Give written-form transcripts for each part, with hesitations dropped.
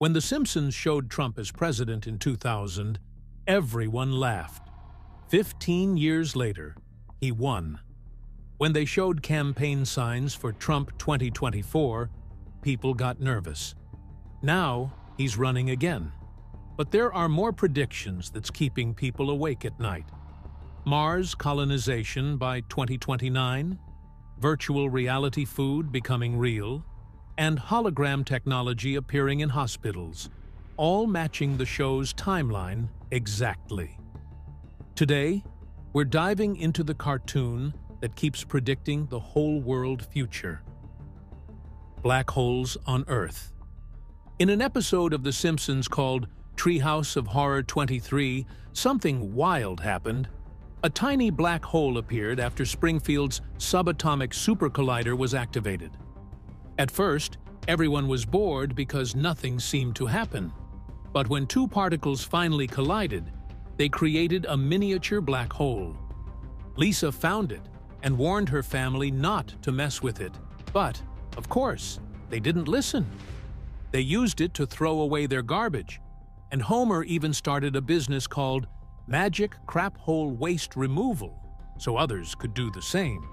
When The Simpsons showed Trump as president in 2000, everyone laughed. 15 years later, he won. When they showed campaign signs for Trump 2024, people got nervous. Now, he's running again. But there are more predictions that's keeping people awake at night. Mars colonization by 2029, virtual reality food becoming real, and hologram technology appearing in hospitals, all matching the show's timeline exactly. Today, we're diving into the cartoon that keeps predicting the whole world future. Black holes on Earth. In an episode of The Simpsons called Treehouse of Horror 23, something wild happened. A tiny black hole appeared after Springfield's subatomic supercollider was activated. At first, everyone was bored because nothing seemed to happen. But when two particles finally collided, they created a miniature black hole. Lisa found it and warned her family not to mess with it. But, of course, they didn't listen. They used it to throw away their garbage, and Homer even started a business called Magic Crap Hole Waste Removal, so others could do the same.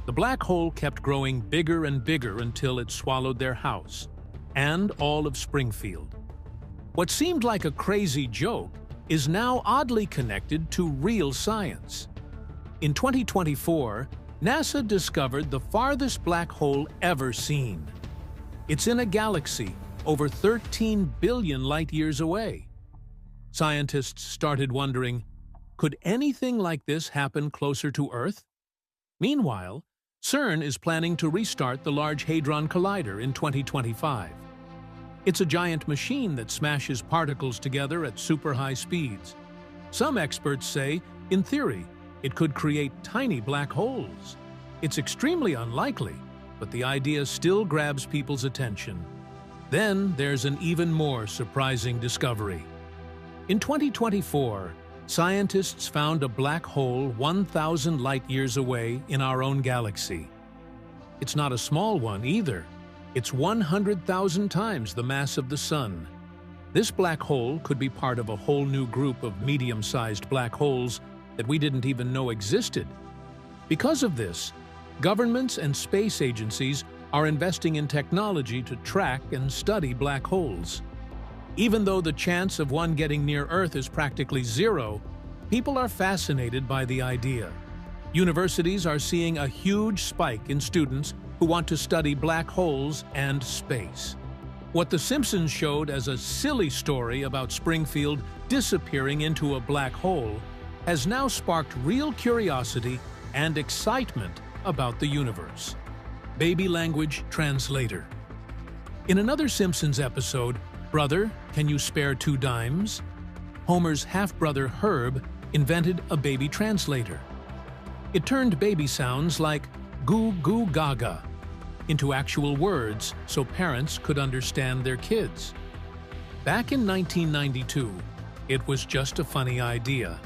The black hole kept growing bigger and bigger until it swallowed their house, and all of Springfield. What seemed like a crazy joke is now oddly connected to real science. In 2024, NASA discovered the farthest black hole ever seen. It's in a galaxy over 13 billion light-years away. Scientists started wondering, could anything like this happen closer to Earth? Meanwhile, CERN is planning to restart the Large Hadron Collider in 2025. It's a giant machine that smashes particles together at super high speeds. Some experts say, in theory, it could create tiny black holes. It's extremely unlikely, but the idea still grabs people's attention. Then there's an even more surprising discovery. In 2024, scientists found a black hole 1,000 light-years away in our own galaxy. It's not a small one either. It's 100,000 times the mass of the Sun. This black hole could be part of a whole new group of medium-sized black holes that we didn't even know existed. Because of this, governments and space agencies are investing in technology to track and study black holes. Even though the chance of one getting near Earth is practically zero, people are fascinated by the idea. Universities are seeing a huge spike in students who want to study black holes and space. What The Simpsons showed as a silly story about Springfield disappearing into a black hole has now sparked real curiosity and excitement about the universe. Baby language translator. In another Simpsons episode, Brother, can you spare 2 dimes? Homer's half-brother Herb invented a baby translator. It turned baby sounds like goo goo gaga into actual words so parents could understand their kids. Back in 1992, it was just a funny idea.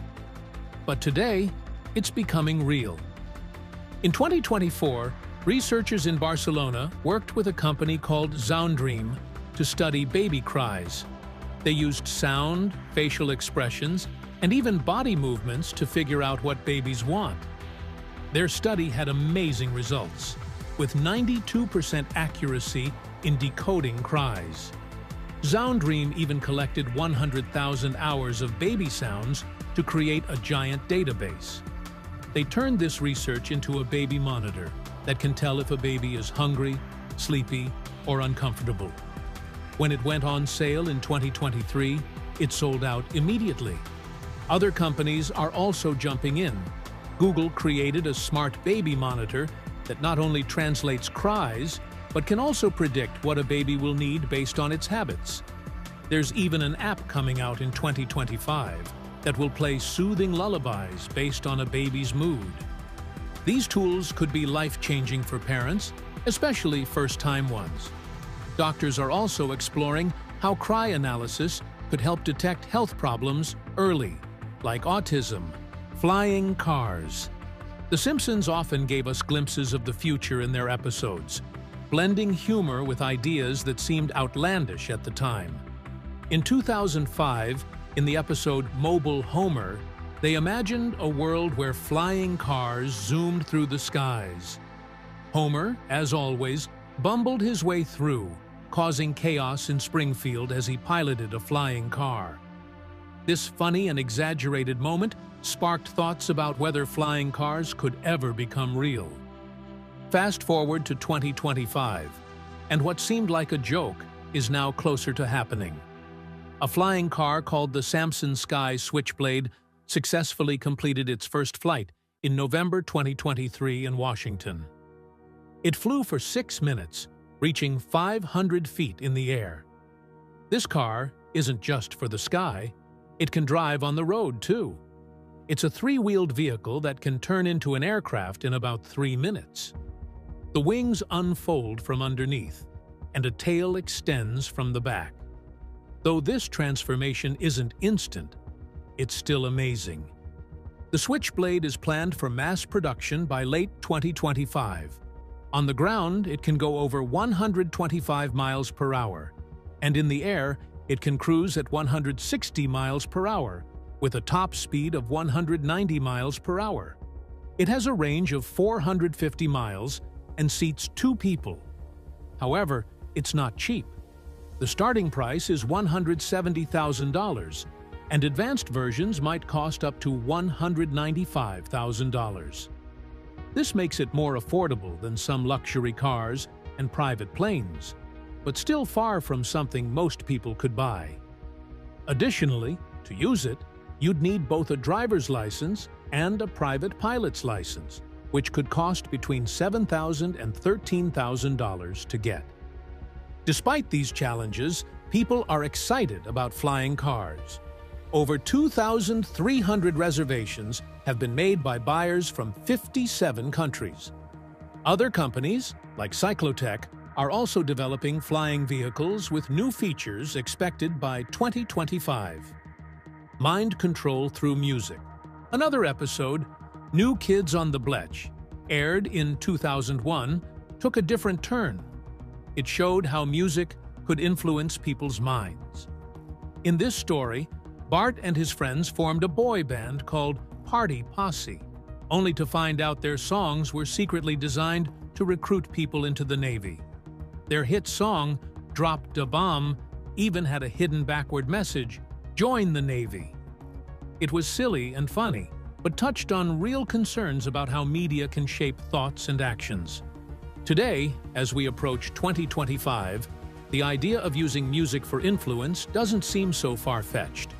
But today, it's becoming real. In 2024, researchers in Barcelona worked with a company called Xoundream to study baby cries. They used sound, facial expressions, and even body movements to figure out what babies want. Their study had amazing results, with 92% accuracy in decoding cries. Xoundream even collected 100,000 hours of baby sounds to create a giant database. They turned this research into a baby monitor that can tell if a baby is hungry, sleepy, or uncomfortable. When it went on sale in 2023, it sold out immediately. Other companies are also jumping in. Google created a smart baby monitor that not only translates cries, but can also predict what a baby will need based on its habits. There's even an app coming out in 2025 that will play soothing lullabies based on a baby's mood. These tools could be life-changing for parents, especially first-time ones. Doctors are also exploring how cry analysis could help detect health problems early, like autism, flying cars. The Simpsons often gave us glimpses of the future in their episodes, blending humor with ideas that seemed outlandish at the time. In 2005, in the episode Mobile Homer, they imagined a world where flying cars zoomed through the skies. Homer, as always, bumbled his way through, causing chaos in Springfield as he piloted a flying car. This funny and exaggerated moment sparked thoughts about whether flying cars could ever become real. Fast forward to 2025, and what seemed like a joke is now closer to happening. A flying car called the Samson Sky Switchblade successfully completed its first flight in November 2023 in Washington. It flew for 6 minutes, reaching 500 feet in the air. This car isn't just for the sky, it can drive on the road too. It's a 3-wheeled vehicle that can turn into an aircraft in about 3 minutes. The wings unfold from underneath, and a tail extends from the back. Though this transformation isn't instant, it's still amazing. The Switchblade is planned for mass production by late 2025. On the ground, it can go over 125 miles per hour, and in the air, it can cruise at 160 miles per hour, with a top speed of 190 miles per hour. It has a range of 450 miles and seats 2 people. However, it's not cheap. The starting price is $170,000, and advanced versions might cost up to $195,000. This makes it more affordable than some luxury cars and private planes, but still far from something most people could buy. Additionally, to use it, you'd need both a driver's license and a private pilot's license, which could cost between $7,000 and $13,000 to get. Despite these challenges, people are excited about flying cars. Over 2,300 reservations have been made by buyers from 57 countries. Other companies, like Cyclotech, are also developing flying vehicles with new features expected by 2025. Mind control through music. Another episode, New Kids on the Blech, aired in 2001, took a different turn. It showed how music could influence people's minds. In this story, Bart and his friends formed a boy band called Party Posse, only to find out their songs were secretly designed to recruit people into the Navy. Their hit song, Drop da Bomb, even had a hidden backward message, "Join the Navy." It was silly and funny, but touched on real concerns about how media can shape thoughts and actions. Today, as we approach 2025, the idea of using music for influence doesn't seem so far-fetched.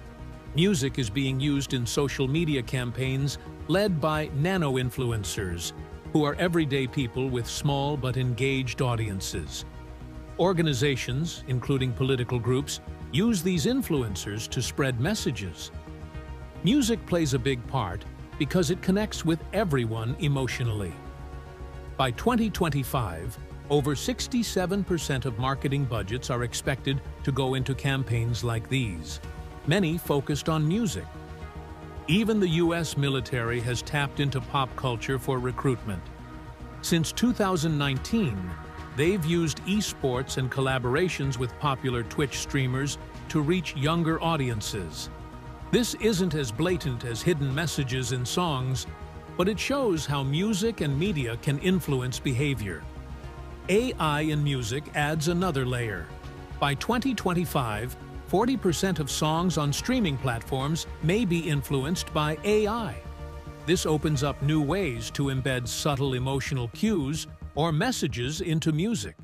Music is being used in social media campaigns led by nano-influencers, who are everyday people with small but engaged audiences. Organizations, including political groups, use these influencers to spread messages. Music plays a big part because it connects with everyone emotionally. By 2025, over 67% of marketing budgets are expected to go into campaigns like these, many focused on music. Even the US military has tapped into pop culture for recruitment. Since 2019, they've used esports and collaborations with popular Twitch streamers to reach younger audiences. This isn't as blatant as hidden messages in songs, but it shows how music and media can influence behavior. AI in music adds another layer. By 2025, 40% of songs on streaming platforms may be influenced by AI. This opens up new ways to embed subtle emotional cues or messages into music.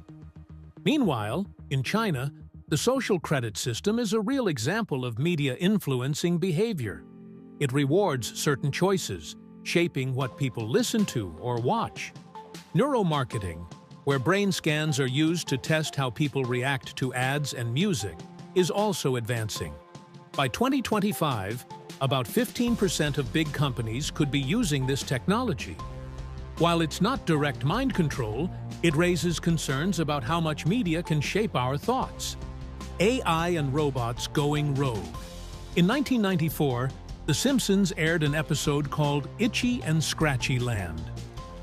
Meanwhile, in China, the social credit system is a real example of media influencing behavior. It rewards certain choices, shaping what people listen to or watch. Neuromarketing, where brain scans are used to test how people react to ads and music, is also advancing. By 2025, about 15% of big companies could be using this technology. While it's not direct mind control, it raises concerns about how much media can shape our thoughts. AI and robots going rogue. In 1994, The Simpsons aired an episode called Itchy and Scratchy Land,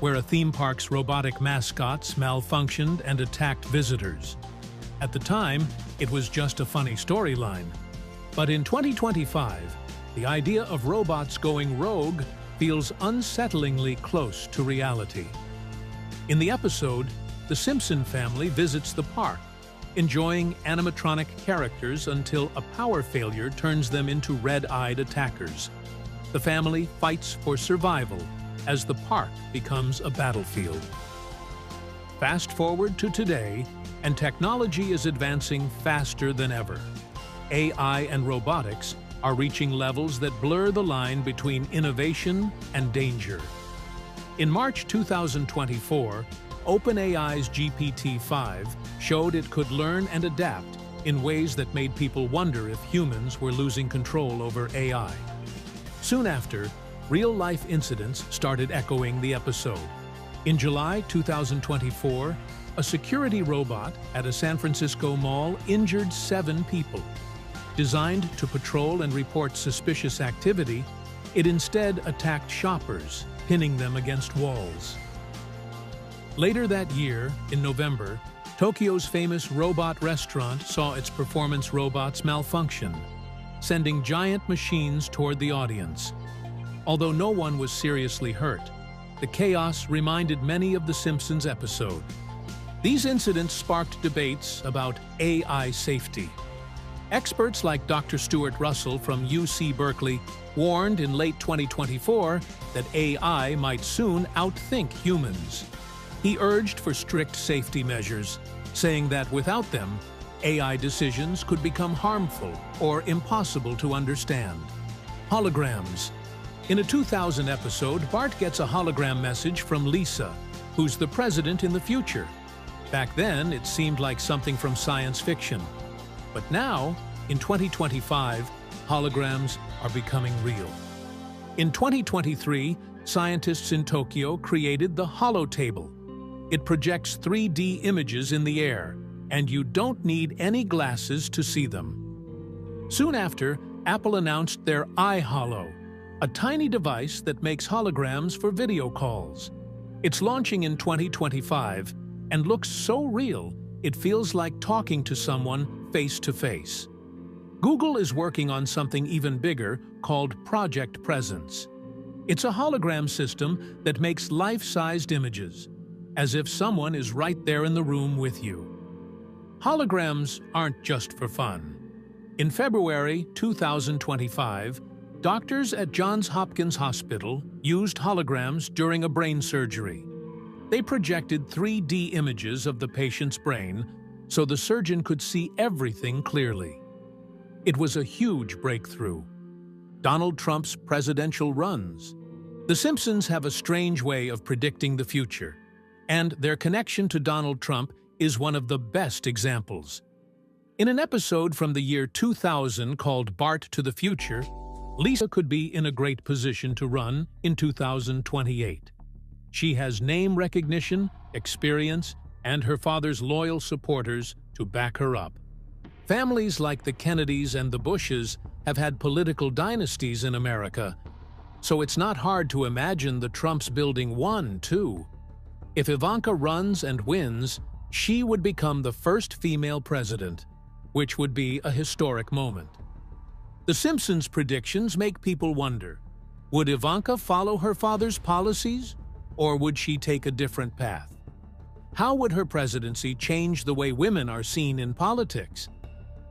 where a theme park's robotic mascots malfunctioned and attacked visitors. At the time, it was just a funny storyline. But in 2025, the idea of robots going rogue feels unsettlingly close to reality. In the episode, the Simpson family visits the park, enjoying animatronic characters until a power failure turns them into red-eyed attackers. The family fights for survival as the park becomes a battlefield. Fast forward to today, and technology is advancing faster than ever. AI and robotics are reaching levels that blur the line between innovation and danger. In March 2024, OpenAI's GPT-5 showed it could learn and adapt in ways that made people wonder if humans were losing control over AI. Soon after, real-life incidents started echoing the episode. In July 2024, a security robot at a San Francisco mall injured 7 people. Designed to patrol and report suspicious activity, it instead attacked shoppers, pinning them against walls. Later that year, in November, Tokyo's famous robot restaurant saw its performance robots malfunction, sending giant machines toward the audience. Although no one was seriously hurt, the chaos reminded many of the Simpsons episode. These incidents sparked debates about AI safety. Experts like Dr. Stuart Russell from UC Berkeley warned in late 2024 that AI might soon outthink humans. He urged for strict safety measures, saying that without them, AI decisions could become harmful or impossible to understand. Holograms. In a 2000 episode, Bart gets a hologram message from Lisa, who's the president in the future. Back then, it seemed like something from science fiction. But now, in 2025, holograms are becoming real. In 2023, scientists in Tokyo created the HoloTable. It projects 3D images in the air, and you don't need any glasses to see them. Soon after, Apple announced their iHolo, a tiny device that makes holograms for video calls. It's launching in 2025 and looks so real, it feels like talking to someone face to face. Google is working on something even bigger called Project Presence. It's a hologram system that makes life-sized images, as if someone is right there in the room with you. Holograms aren't just for fun. In February 2025, doctors at Johns Hopkins Hospital used holograms during a brain surgery. They projected 3D images of the patient's brain so the surgeon could see everything clearly. It was a huge breakthrough. Donald Trump's presidential runs. The Simpsons have a strange way of predicting the future, and their connection to Donald Trump is one of the best examples. In an episode from the year 2000 called Bart to the Future, Lisa could be in a great position to run in 2028. She has name recognition, experience, and her father's loyal supporters to back her up. Families like the Kennedys and the Bushes have had political dynasties in America, so it's not hard to imagine the Trumps building one, too. If Ivanka runs and wins, she would become the first female president, which would be a historic moment. The Simpsons' predictions make people wonder, would Ivanka follow her father's policies, or would she take a different path? How would her presidency change the way women are seen in politics?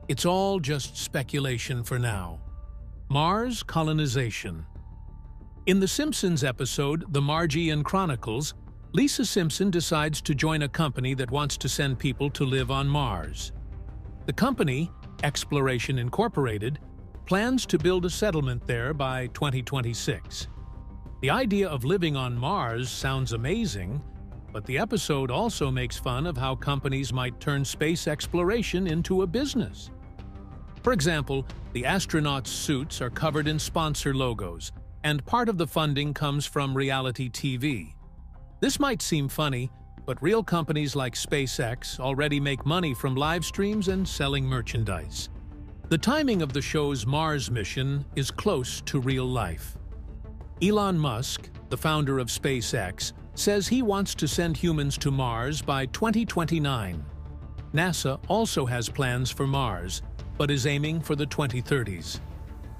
It's all just speculation for now. Mars colonization. In the Simpsons episode, The Margian Chronicles, Lisa Simpson decides to join a company that wants to send people to live on Mars. The company, Exploration Incorporated, plans to build a settlement there by 2026. The idea of living on Mars sounds amazing, but the episode also makes fun of how companies might turn space exploration into a business. For example, the astronauts' suits are covered in sponsor logos, and part of the funding comes from reality TV. This might seem funny, but real companies like SpaceX already make money from live streams and selling merchandise. The timing of the show's Mars mission is close to real life. Elon Musk, the founder of SpaceX, says he wants to send humans to Mars by 2029. NASA also has plans for Mars, but is aiming for the 2030s.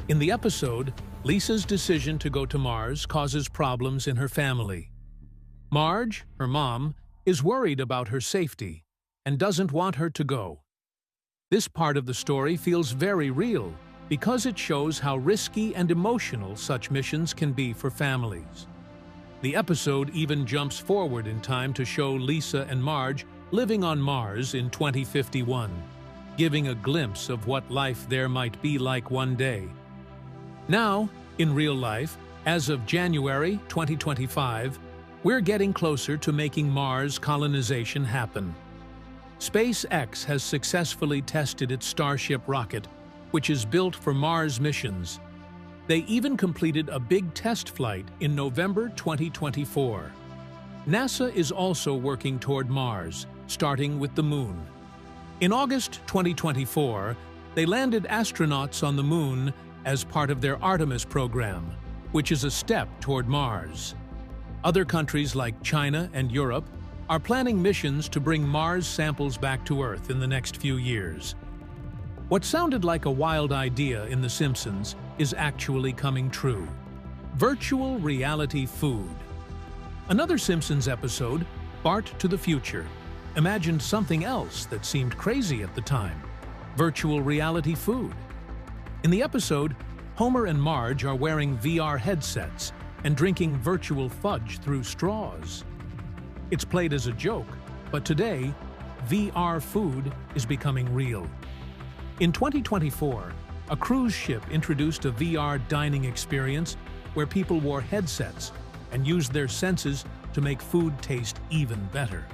In the episode, Lisa's decision to go to Mars causes problems in her family. Marge, her mom, is worried about her safety and doesn't want her to go. This part of the story feels very real because it shows how risky and emotional such missions can be for families. The episode even jumps forward in time to show Lisa and Marge living on Mars in 2051, giving a glimpse of what life there might be like one day. Now, in real life, as of January 2025, we're getting closer to making Mars colonization happen. SpaceX has successfully tested its Starship rocket, which is built for Mars missions. They even completed a big test flight in November 2024. NASA is also working toward Mars, starting with the Moon. In August 2024, they landed astronauts on the Moon as part of their Artemis program, which is a step toward Mars. Other countries like China and Europe are planning missions to bring Mars samples back to Earth in the next few years. What sounded like a wild idea in The Simpsons is actually coming true. Virtual reality food. Another Simpsons episode, Bart to the Future, imagined something else that seemed crazy at the time: virtual reality food. In the episode, Homer and Marge are wearing VR headsets and drinking virtual fudge through straws. It's played as a joke, but today, VR food is becoming real. In 2024, a cruise ship introduced a VR dining experience where people wore headsets and used their senses to make food taste even better.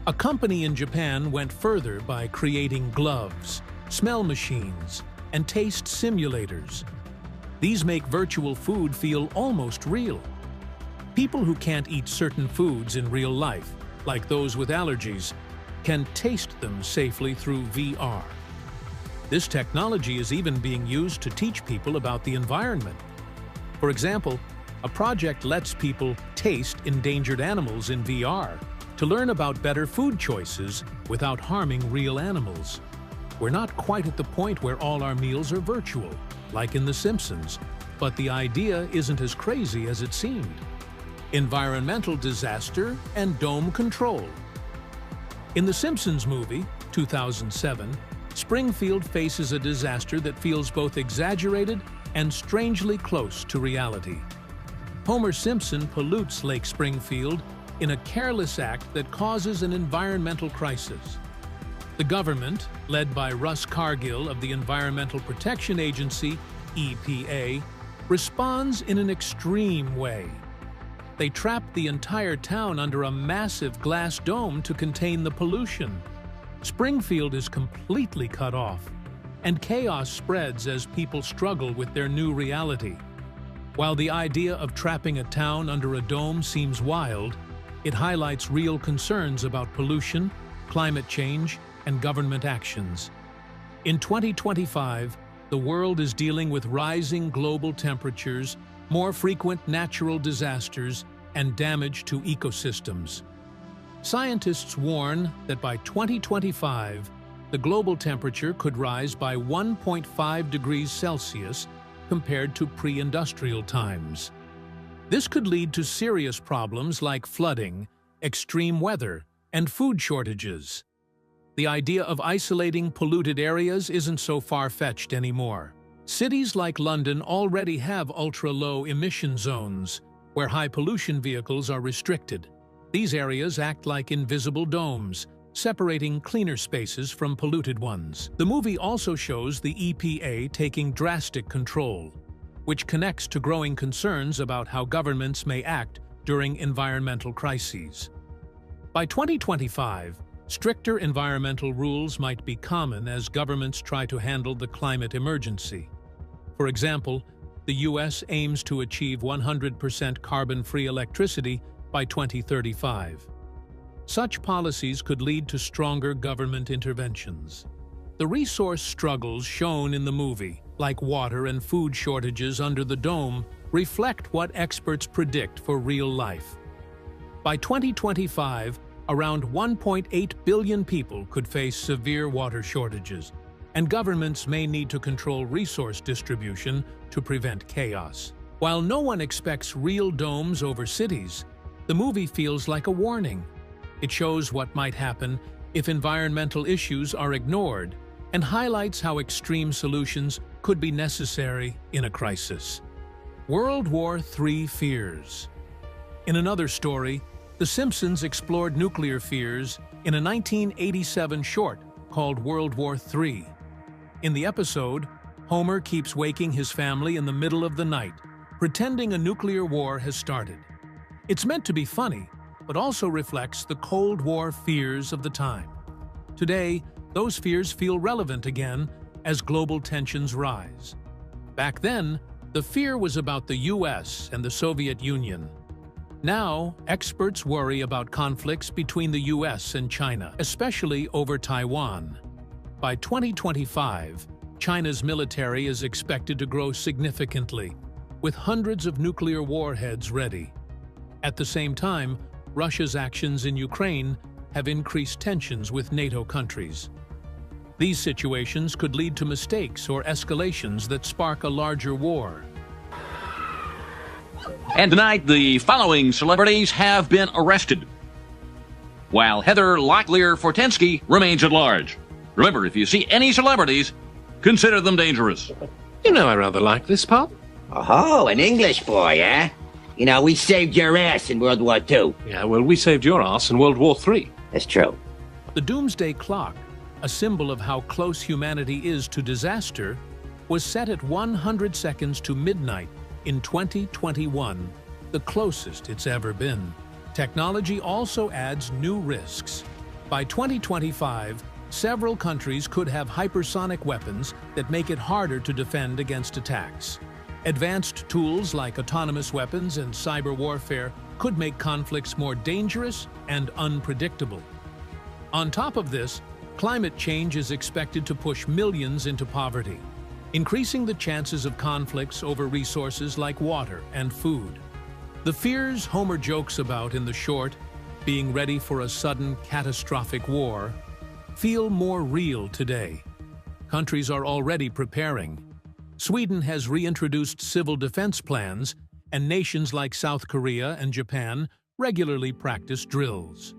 A company in Japan went further by creating gloves, smell machines, and taste simulators. These make virtual food feel almost real. People who can't eat certain foods in real life, like those with allergies, can taste them safely through VR. This technology is even being used to teach people about the environment. For example, a project lets people taste endangered animals in VR to learn about better food choices without harming real animals. We're not quite at the point where all our meals are virtual, like in The Simpsons, but the idea isn't as crazy as it seemed. Environmental disaster and dome control. In the Simpsons movie, 2007, Springfield faces a disaster that feels both exaggerated and strangely close to reality. Homer Simpson pollutes Lake Springfield in a careless act that causes an environmental crisis. The government, led by Russ Cargill of the Environmental Protection Agency, EPA, responds in an extreme way. They trap the entire town under a massive glass dome to contain the pollution. Springfield is completely cut off, and chaos spreads as people struggle with their new reality. While the idea of trapping a town under a dome seems wild, it highlights real concerns about pollution, climate change, and government actions. In 2025, the world is dealing with rising global temperatures, more frequent natural disasters, and damage to ecosystems. Scientists warn that by 2025, the global temperature could rise by 1.5 degrees Celsius compared to pre-industrial times. This could lead to serious problems like flooding, extreme weather, and food shortages. The idea of isolating polluted areas isn't so far-fetched anymore. Cities like London already have ultra-low emission zones, where high-pollution vehicles are restricted. These areas act like invisible domes, separating cleaner spaces from polluted ones. The movie also shows the EPA taking drastic control, which connects to growing concerns about how governments may act during environmental crises. By 2025, stricter environmental rules might be common as governments try to handle the climate emergency. For example, the U.S. aims to achieve 100% carbon-free electricity by 2035. Such policies could lead to stronger government interventions. The resource struggles shown in the movie, like water and food shortages under the dome, reflect what experts predict for real life. By 2025, around 1.8 billion people could face severe water shortages, and governments may need to control resource distribution to prevent chaos. While no one expects real domes over cities, the movie feels like a warning. It shows what might happen if environmental issues are ignored and highlights how extreme solutions could be necessary in a crisis. World War III fears. In another story, The Simpsons explored nuclear fears in a 1987 short called World War III. In the episode, Homer keeps waking his family in the middle of the night, pretending a nuclear war has started. It's meant to be funny, but also reflects the Cold War fears of the time. Today, those fears feel relevant again as global tensions rise. Back then, the fear was about the US and the Soviet Union. Now, experts worry about conflicts between the US and China, especially over Taiwan. By 2025, China's military is expected to grow significantly, with hundreds of nuclear warheads ready. At the same time, Russia's actions in Ukraine have increased tensions with NATO countries. These situations could lead to mistakes or escalations that spark a larger war. And tonight, the following celebrities have been arrested, while Heather Locklear-Fortensky remains at large. Remember, if you see any celebrities, consider them dangerous. You know I rather like this pub. Oh, an English boy, eh? You know, we saved your ass in World War II. Yeah, well, we saved your ass in World War III. That's true. The Doomsday Clock, a symbol of how close humanity is to disaster, was set at 100 seconds to midnight in 2021, the closest it's ever been. Technology also adds new risks. By 2025, several countries could have hypersonic weapons that make it harder to defend against attacks. Advanced tools like autonomous weapons and cyber warfare could make conflicts more dangerous and unpredictable. On top of this, climate change is expected to push millions into poverty, increasing the chances of conflicts over resources like water and food. The fears Homer jokes about in the short, being ready for a sudden catastrophic war, feel more real today. Countries are already preparing. Sweden has reintroduced civil defense plans, and nations like South Korea and Japan regularly practice drills.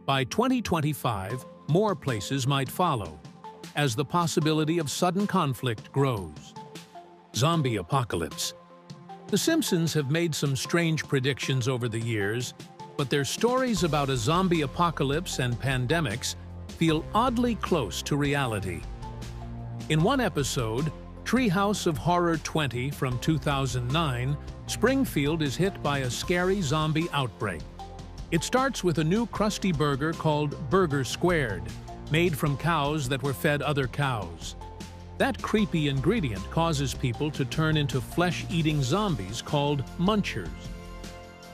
By 2025, more places might follow, as the possibility of sudden conflict grows. Zombie apocalypse. The Simpsons have made some strange predictions over the years, but their stories about a zombie apocalypse and pandemics feel oddly close to reality. In one episode, Treehouse of Horror 20 from 2009, Springfield is hit by a scary zombie outbreak. It starts with a new crusty burger called Burger Squared, made from cows that were fed other cows. That creepy ingredient causes people to turn into flesh-eating zombies called munchers.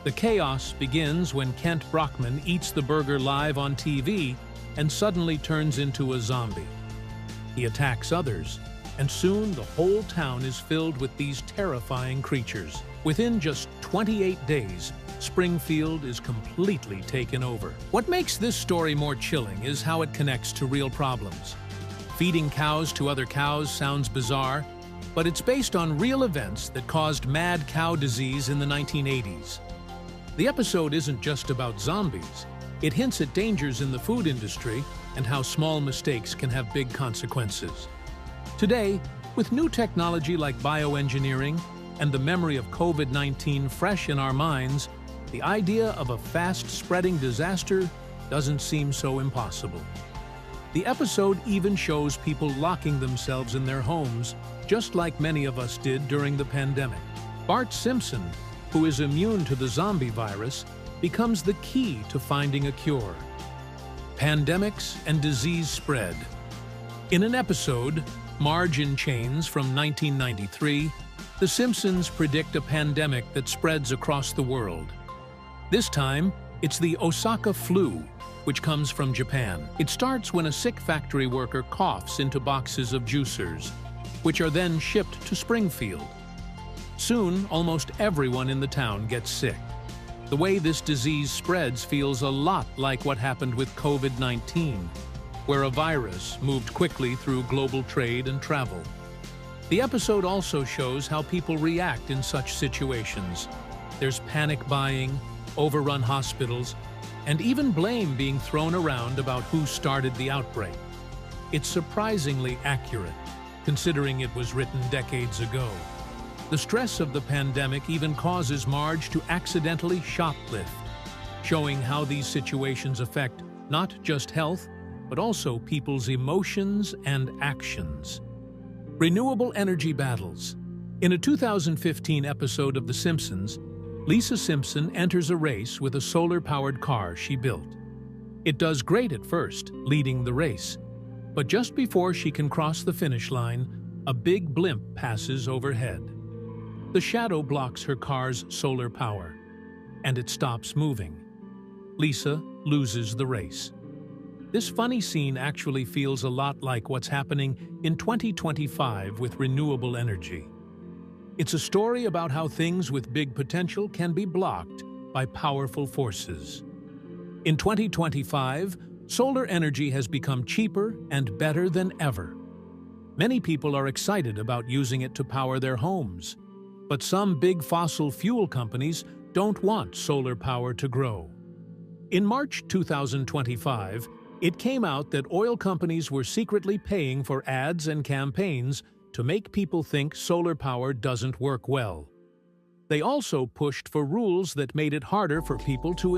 The chaos begins when Kent Brockman eats the burger live on TV and suddenly turns into a zombie. He attacks others, and soon the whole town is filled with these terrifying creatures. Within just 28 days, Springfield is completely taken over. What makes this story more chilling is how it connects to real problems. Feeding cows to other cows sounds bizarre, but it's based on real events that caused mad cow disease in the 1980s. The episode isn't just about zombies. It hints at dangers in the food industry and how small mistakes can have big consequences. Today, with new technology like bioengineering and the memory of COVID-19 fresh in our minds, the idea of a fast-spreading disaster doesn't seem so impossible. The episode even shows people locking themselves in their homes, just like many of us did during the pandemic. Bart Simpson, who is immune to the zombie virus, becomes the key to finding a cure. Pandemics and disease spread. In an episode, Marge in Chains from 1993, The Simpsons predict a pandemic that spreads across the world. This time, it's the Osaka flu, which comes from Japan. It starts when a sick factory worker coughs into boxes of juicers, which are then shipped to Springfield. Soon, almost everyone in the town gets sick. The way this disease spreads feels a lot like what happened with COVID-19, where a virus moved quickly through global trade and travel. The episode also shows how people react in such situations. There's panic buying, overrun hospitals, and even blame being thrown around about who started the outbreak. It's surprisingly accurate, considering it was written decades ago. The stress of the pandemic even causes Marge to accidentally shoplift, showing how these situations affect not just health, but also people's emotions and actions. Renewable energy battles. In a 2015 episode of The Simpsons, Lisa Simpson enters a race with a solar-powered car she built. It does great at first, leading the race. But just before she can cross the finish line, a big blimp passes overhead. The shadow blocks her car's solar power, and it stops moving. Lisa loses the race. This funny scene actually feels a lot like what's happening in 2025 with renewable energy. It's a story about how things with big potential can be blocked by powerful forces. In 2025, solar energy has become cheaper and better than ever. Many people are excited about using it to power their homes, but some big fossil fuel companies don't want solar power to grow. In March 2025, it came out that oil companies were secretly paying for ads and campaigns to make people think solar power doesn't work well. They also pushed for rules that made it harder for people to